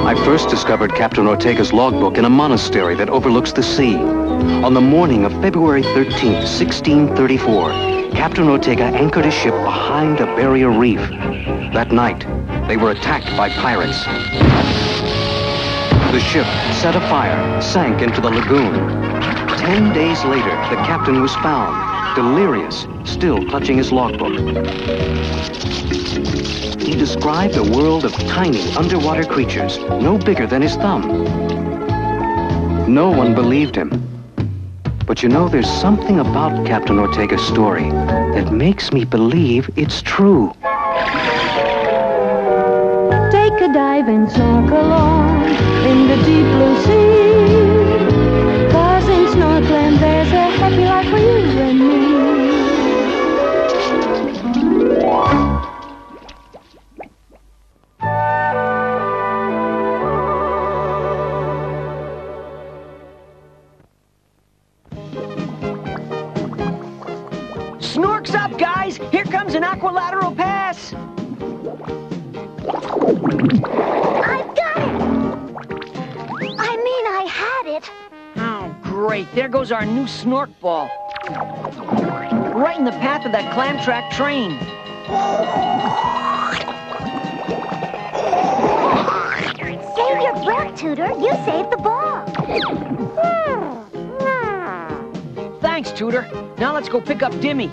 I first discovered Captain Ortega's logbook in a monastery that overlooks the sea. On the morning of February 13th, 1634, Captain Ortega anchored his ship behind a barrier reef. That night, they were attacked by pirates. The ship set afire, sank into the lagoon. 10 days later, the captain was found, delirious, still clutching his logbook. He described a world of tiny underwater creatures, no bigger than his thumb. No one believed him. But you know, there's something about Captain Ortega's story that makes me believe it's true. Take a dive and snorkel on in the deep blue sea. 'Cause in snorkeling there's a happy life for you and me. Snorks up, guys! Here comes an aqualateral pass! I've got it! I mean, I had it. Oh, great. There goes our new snork ball. Right in the path of that clam track train. Save your breath, Tudor. You saved the ball. Thanks, Tudor. Now let's go pick up Dimmy.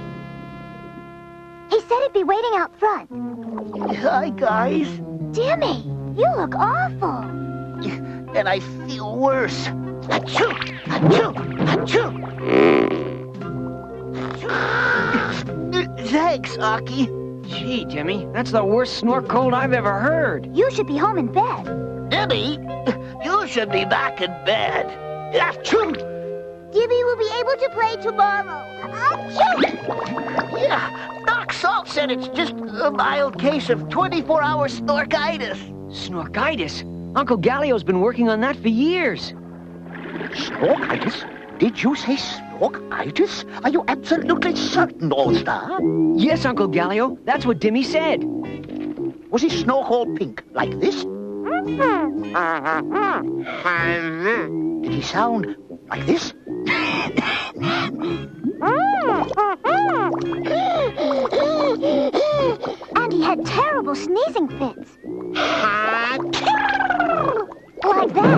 He said he'd be waiting out front. Hi, guys. Dimmy, you look awful. And I feel worse. Achoo! Achoo! Achoo! Thanks, Aki. Gee, Dimmy, that's the worst snork cold I've ever heard. You should be home in bed. Dimmy, you should be back in bed. Achoo! Dimmy will be able to play tomorrow. Achoo! Yeah, Doc Salt said it's just a mild case of 24-hour snorkitis. Snorkitis? Uncle Gallio's been working on that for years. Snorkitis? Did you say snorkitis? Are you absolutely certain, All-Star? Yes, Uncle Gallio. That's what Dimmy said. Was his snork all pink, like this? Did he sound like this? And he had terrible sneezing fits. Like that.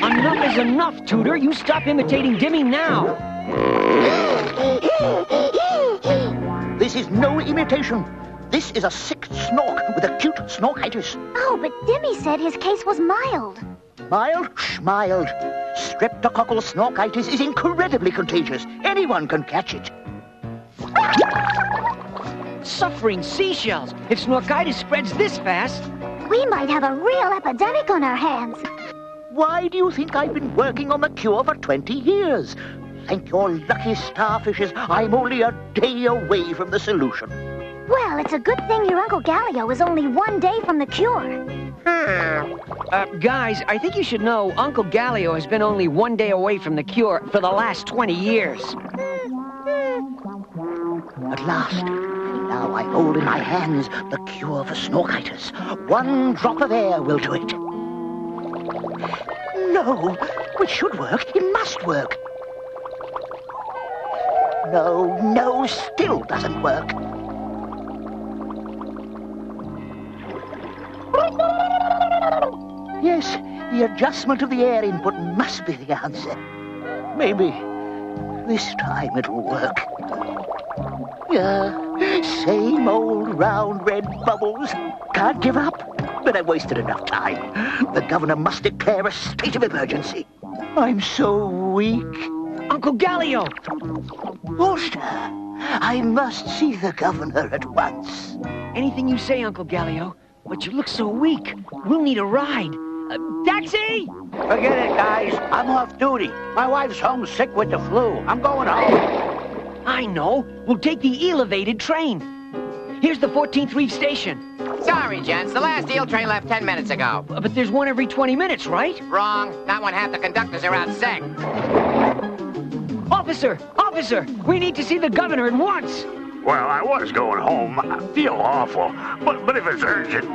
Enough is enough, Tudor. You stop imitating Dimmy now. This is no imitation. This is a sick snork with acute snorkitis. Oh, but Dimmy said his case was mild. Mild? Shh, mild. Streptococcal snorkitis is incredibly contagious. Anyone can catch it. Suffering seashells. If snorkitis spreads this fast... We might have a real epidemic on our hands. Why do you think I've been working on the cure for 20 years? Thank your lucky starfishes, I'm only a day away from the solution. Well, it's a good thing your Uncle Gallio is only 1 day from the cure. Guys, I think you should know Uncle Gallio has been only 1 day away from the cure for the last 20 years. At last, now I hold in my hands the cure for snorkitis. 1 drop of air will do it. No, it should work. It must work. No, still doesn't work. Yes, the adjustment of the air input must be the answer. Maybe this time it'll work. Yeah, same old round red bubbles. Can't give up, but I've wasted enough time. The governor must declare a state of emergency. I'm so weak. Uncle Gallio! Worcester, I must see the governor at once. Anything you say, Uncle Gallio, but you look so weak. We'll need a ride. Taxi! Forget it, guys. I'm off duty. My wife's homesick with the flu. I'm going home. I know. We'll take the elevated train. Here's the 14th Reef Station. Sorry, gents. The last eel train left 10 minutes ago. But there's one every 20 minutes, right? Wrong. Not when half the conductors are out sick. Officer! Officer! We need to see the governor at once! Well, I was going home. I feel awful. But if it's urgent,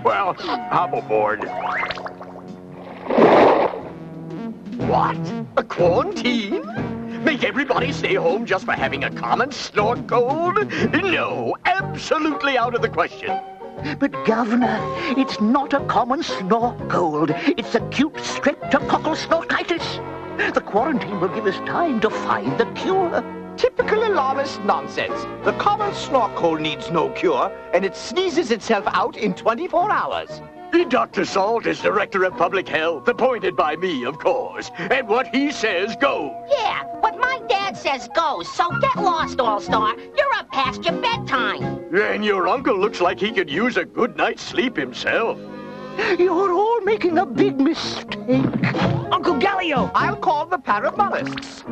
well, hop aboard. What? A quarantine? Make everybody stay home just for having a common snork cold? No, absolutely out of the question. But, Governor, it's not a common snork cold. It's acute streptococcal snorkitis. The quarantine will give us time to find the cure. Typical alarmist nonsense. The common snork cold needs no cure, and it sneezes itself out in 24 hours. Dr. Salt is Director of Public Health, appointed by me, of course. And what he says goes. Yeah, what my dad says goes, so get lost, All-Star. You're up past your bedtime. And your uncle looks like he could use a good night's sleep himself. You're all making a big mistake. Uncle Gallio! I'll call the paramedics.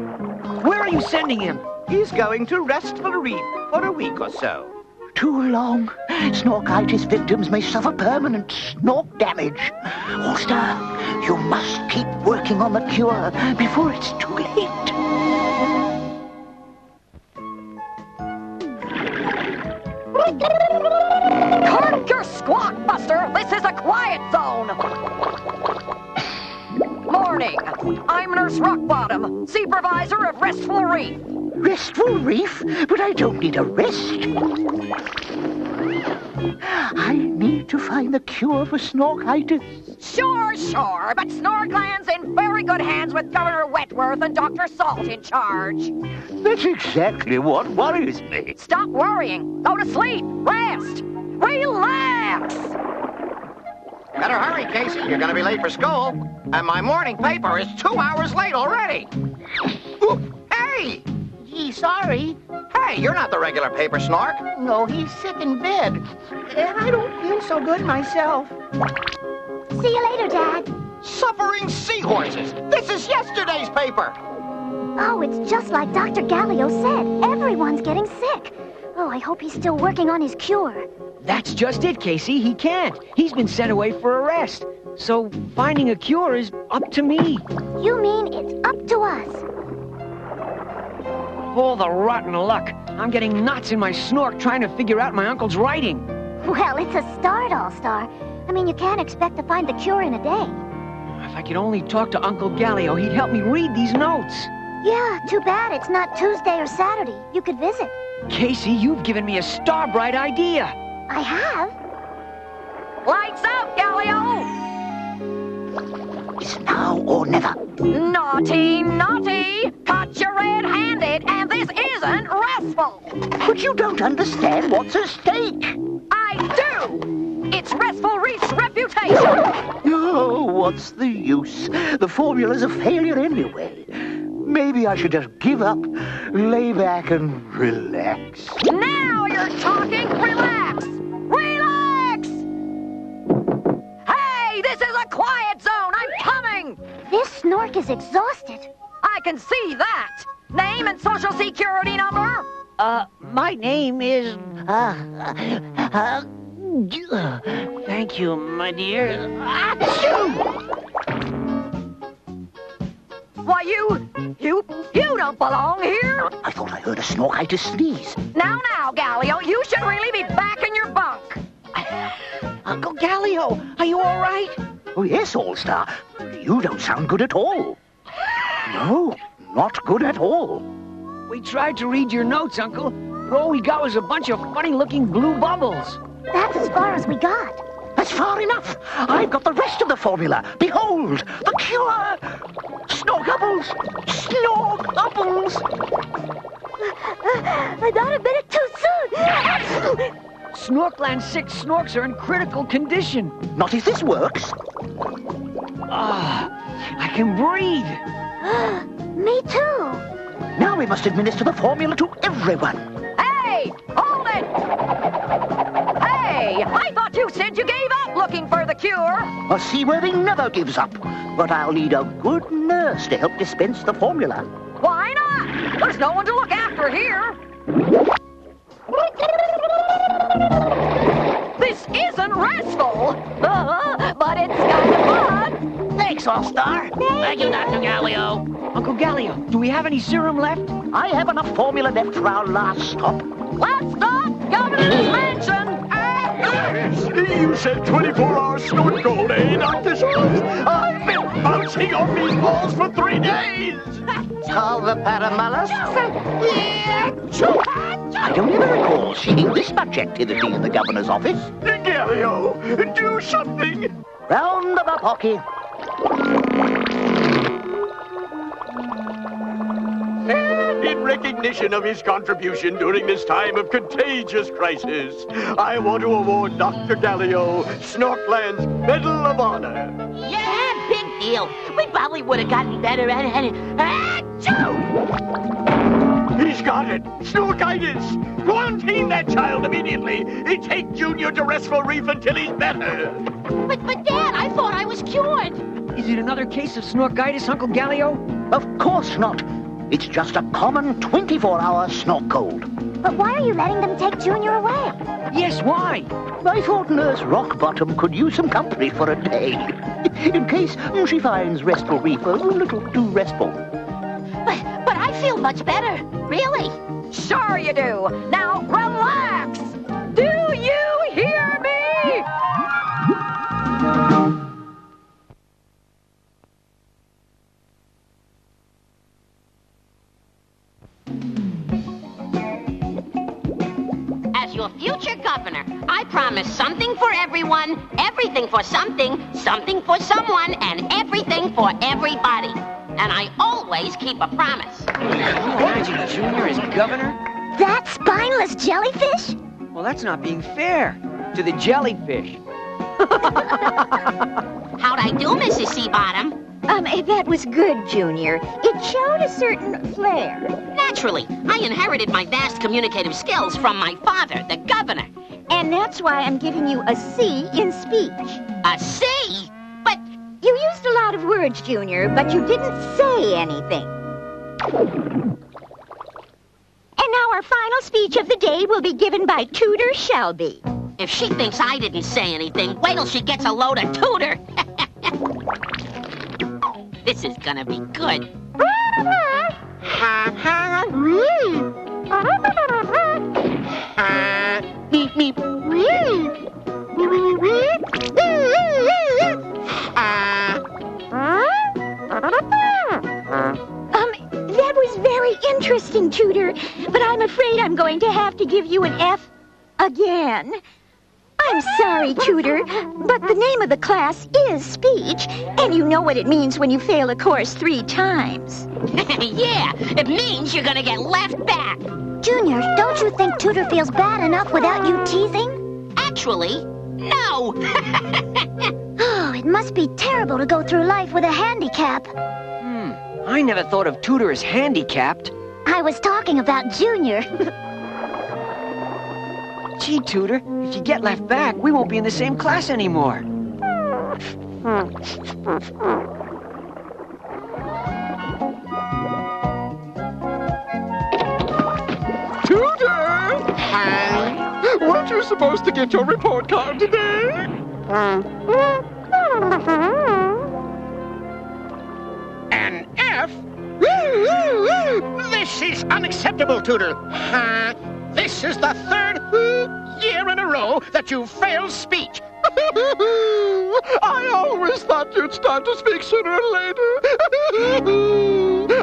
Where are you sending him? He's going to Restful Reef for a week or so. Too long. Snorkitis victims may suffer permanent snork damage. All-Star, you must keep working on the cure before it's too late. Cork your squawk, Buster! This is a quiet zone! Morning. I'm Nurse Rockbottom, Supervisor of Restful Reef. Restful Reef? But I don't need a rest. I need to find the cure for snorkitis. Sure, but Snorkland's in very good hands with Governor Wetworth and Dr. Salt in charge. That's exactly what worries me. Stop worrying. Go to sleep. Rest. Relax. Better hurry, Casey. You're gonna be late for school. And my morning paper is 2 hours late already. Hey! Gee, sorry. Hey, you're not the regular paper snork. No, he's sick in bed. And I don't feel so good myself. See you later, Dad. Suffering seahorses. This is yesterday's paper. Oh, it's just like Dr. Gallio said. Everyone's getting sick. Oh, I hope he's still working on his cure. That's just it, Casey. He can't. He's been sent away for a rest. So finding a cure is up to me. You mean it's up to us? All the rotten luck. I'm getting knots in my snork trying to figure out my uncle's writing. Well, it's a start, All-Star. I mean, you can't expect to find the cure in a day. If I could only talk to Uncle Gallio, he'd help me read these notes. Yeah, too bad it's not Tuesday or Saturday. You could visit. Casey, you've given me a star-bright idea. I have? Lights out, Gallio! It's now or never. Naughty, naughty! Caught you red-handed, and this isn't restful! But you don't understand what's at stake. I do! It's Restful Reef's reputation! Oh, what's the use? The formula's a failure anyway. Maybe I should just give up, lay back, and relax. Now you're talking! Relax! Relax! Hey, this is a quiet zone! I'm coming! This snork is exhausted. I can see that! Name and social security number? My name is... Thank you, my dear. Achoo! Why, you don't belong here! I thought I heard a snorkitis sneeze. Now, Gallio, you should really be back in your bunk. Uncle Gallio, are you all right? Oh, yes, All-Star. You don't sound good at all. No, not good at all. We tried to read your notes, Uncle, but all we got was a bunch of funny-looking blue bubbles. That's as far as we got. That's far enough. I've got the rest of the formula. Behold, the cure. Snorkupbles. Snorkupbles. I got a minute too soon. Snorkland's 6 snorks are in critical condition. Not if this works. I can breathe. Me too. Now we must administer the formula to everyone. Hey, hold it! Hey, I thought you said you gave up looking for the cure. A seaworthy never gives up. But I'll need a good nurse to help dispense the formula. Why not? There's no one to look after here. This isn't restful, but it's kind of fun. Thanks, All-Star. Thank you, Dr. Gallio. Uncle Gallio, do we have any serum left? I have enough formula left for our last stop. Let's Manson! You said 24-hour snort gold, eh, Dr. Salt? I've been bouncing off these balls for 3 days! Call the paramount. I don't ever recall seeing this much activity in the governor's office. Galileo, do something! Round of a pocky. And in recognition of his contribution during this time of contagious crisis, I want to award Dr. Galileo Snorkland's Medal of Honor. Yeah, big deal. We probably would have gotten better at it. He's got it! Snorkitts! Quarantine that child immediately! Take Junior to Restful Reef until he's better! But Dad, I thought I was cured. Is it another case of Snorkitts, Uncle Galileo? Of course not. It's just a common 24-hour snort cold. But why are you letting them take Junior away? Yes, why? I thought Nurse Rockbottom could use some company for a day. In case she finds Restful Reef a little too restful. But I feel much better. Really? Sure you do. Now relax. Do you hear me? As your future governor, I promise something for everyone, everything for something, something for someone, and everything for everybody. And I always keep a promise. Imagine Junior as governor? That spineless jellyfish? Well, that's not being fair to the jellyfish. How'd I do, Mrs. Seabottom? That was good, Junior. It showed a certain flair. Naturally, I inherited my vast communicative skills from my father, the governor. And that's why I'm giving you a C in speech. A C? But you used a lot of words, Junior, but you didn't say anything. And now our final speech of the day will be given by Tutor Shelby. If she thinks I didn't say anything, wait till she gets a load of Tutor. This is gonna be good. That was very interesting, Tutor, but I'm afraid I'm going to have to give you an F again. I'm sorry, Tutor, but the name of the class is speech, and you know what it means when you fail a course 3 times. Yeah, it means you're gonna get left back. Junior, don't you think Tutor feels bad enough without you teasing? Actually, no. Oh, it must be terrible to go through life with a handicap. I never thought of Tutor as handicapped. I was talking about Junior. Gee, Tutor, if you get left back, we won't be in the same class anymore. Tutor! Weren't you supposed to get your report card today? An F? This is unacceptable, Tutor. This is the 3rd year in a row that you've failed speech. I always thought you'd start to speak sooner or later.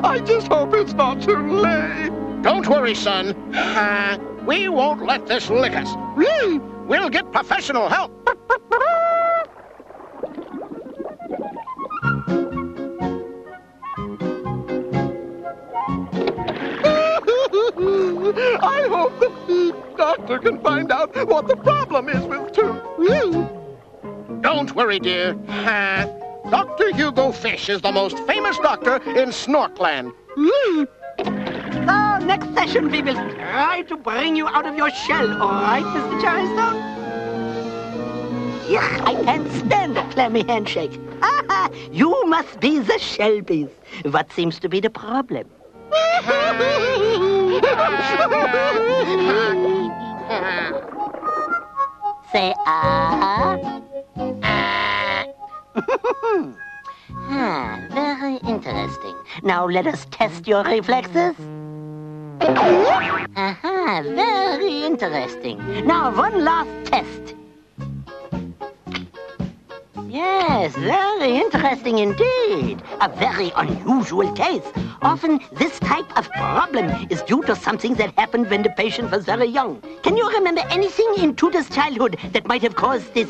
I just hope it's not too late. Don't worry, son. We won't let this lick us. We'll get professional help. I hope the doctor can find out what the problem is with Toot. Don't worry, dear. Dr. Hugo Fish is the most famous doctor in Snorkland. Next session we will try to bring you out of your shell, all right, Mr. Charleston? Yeah, I can't stand a clammy handshake. You must be the Shelbys. What seems to be the problem? Say very interesting. Now let us test your reflexes. Aha, very interesting. Now, one last test. Yes, very interesting indeed. A very unusual case. Often, this type of problem is due to something that happened when the patient was very young. Can you remember anything in Tudor's childhood that might have caused this,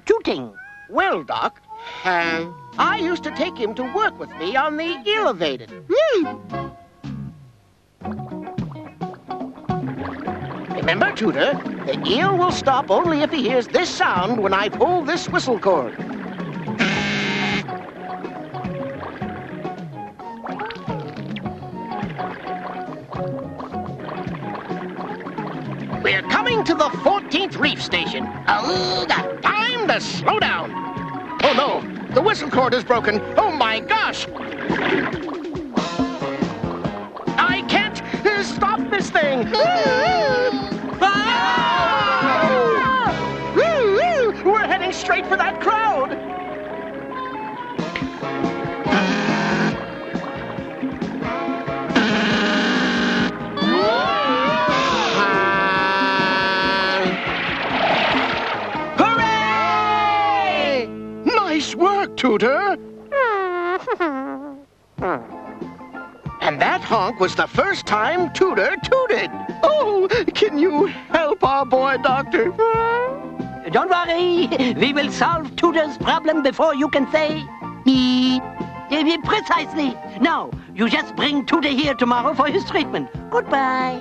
tooting? Well, Doc, I used to take him to work with me on the elevator. Remember, Tudor, the eel will stop only if he hears this sound when I pull this whistle cord. We're coming to the 14th reef station. Time to slow down. Oh, no. The whistle cord is broken. Oh, my gosh. I can't stop this thing. We're heading straight for that crowd. Hooray! Nice work, Tudor. And that honk was the first time Tudor tooted. Oh, can you help our boy, Doctor? Don't worry. We will solve Tudor's problem before you can say me. Precisely. Now, you just bring Tudor here tomorrow for his treatment. Goodbye.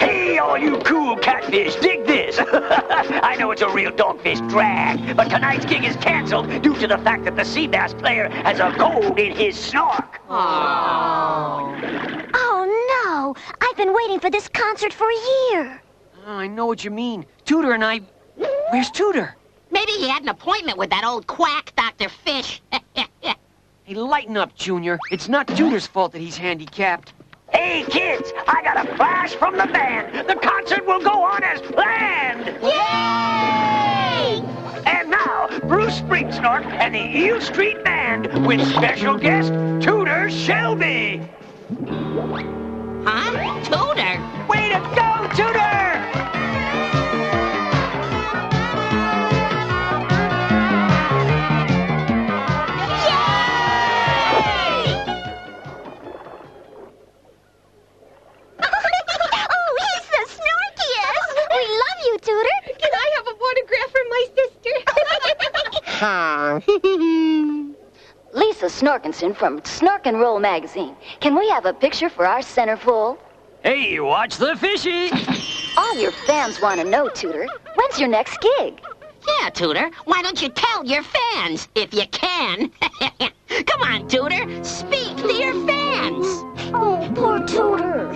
Hey, all you cool catfish, dig this. I know it's a real dogfish drag, but tonight's gig is canceled due to the fact that the sea bass player has a gold in his snork. Oh, no. I've been waiting for this concert for a year. Oh, I know what you mean. Tudor and I... Where's Tudor? Maybe he had an appointment with that old quack, Dr. Fish. Hey, lighten up, Junior. It's not Tudor's fault that he's handicapped. Hey, kids, I got a flash from the band. The concert will go on as planned. Yay! And now, Bruce Springsnork and the Eel Street Band with special guest Tudor Shelby. Huh? Tudor? Way to go, Tudor! Lisa Snorkinson from Snork and Roll magazine. Can we have a picture for our centerfold? Hey, watch the fishy! All your fans want to know, Tudor. When's your next gig? Yeah, Tudor. Why don't you tell your fans, if you can? Come on, Tudor. Speak to your fans. Oh, poor Tudor.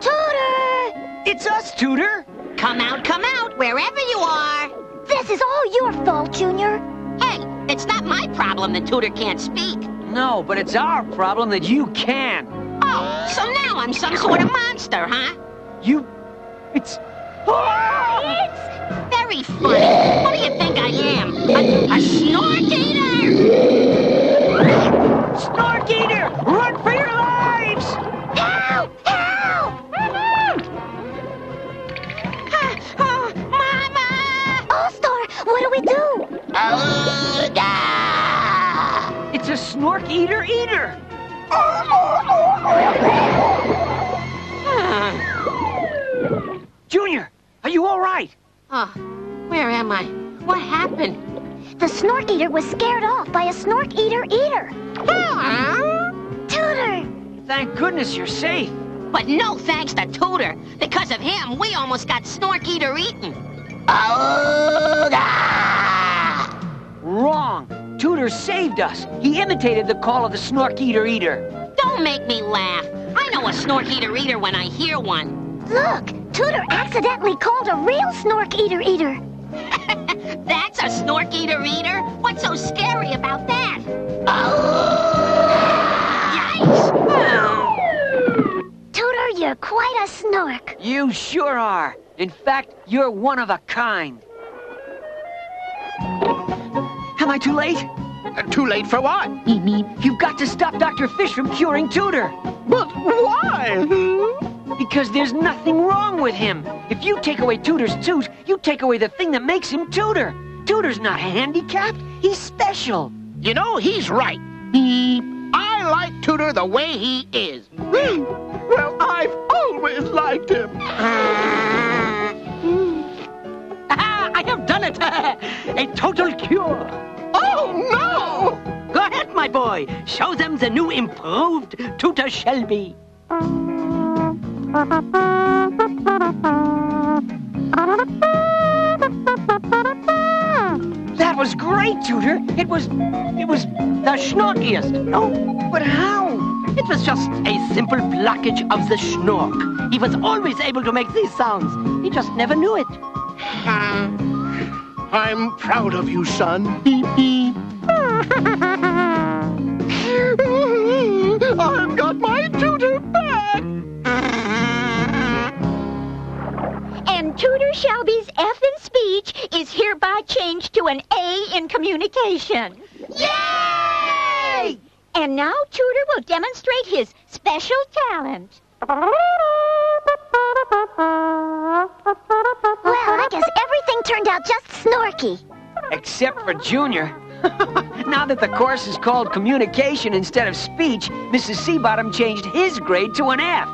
Tudor! It's us, Tudor! Come out, wherever you are. This is all your fault, Junior. Hey, it's not my problem that Tudor can't speak. No, but it's our problem that you can. Oh, so now I'm some sort of monster, huh? It's... It's very funny. What do you think I am? A snork eater? Snork eater, run for your lives! Help! Help! Mama! All-Star, what do we do? It's a snork eater eater! Junior, are you all right? Oh, where am I? What happened? The Snork Eater was scared off by a Snork Eater eater. Tudor! Thank goodness you're safe. But no thanks to Tudor. Because of him, we almost got Snork Eater eaten. Wrong. Tudor saved us. He imitated the call of the Snork Eater eater. Don't make me laugh. I know a Snork Eater eater when I hear one. Look, Tudor accidentally called a real Snork Eater eater. That's a Snork Eater eater? What's so scary about that? Yikes! Tudor, you're quite a snork. You sure are. In fact, you're one of a kind. Am I too late? Too late for what? You've got to stop Dr. Fish from curing Tudor. But why? Because there's nothing wrong with him. If you take away Tudor's tooth, you take away the thing that makes him Tudor. Tudor's not handicapped. He's special. You know, he's right. I like Tudor the way he is. Well, I've always liked him. I have done it! A total cure! Oh, no! Go ahead, my boy. Show them the new improved Tutor Shelby. That was great, Tudor. It was the Snorkiest. No, but how? It was just a simple blockage of the Snork. He was always able to make these sounds. He just never knew it. I'm proud of you, son. Beep, beep. I've got my Tudor back! And Tutor Shelby's F in speech is hereby changed to an A in communication. Yay! And now Tutor will demonstrate his special talent. Well, I guess everything turned out just snorky. Except for Junior. Now that the course is called communication instead of speech, Mrs. Seabottom changed his grade to an F.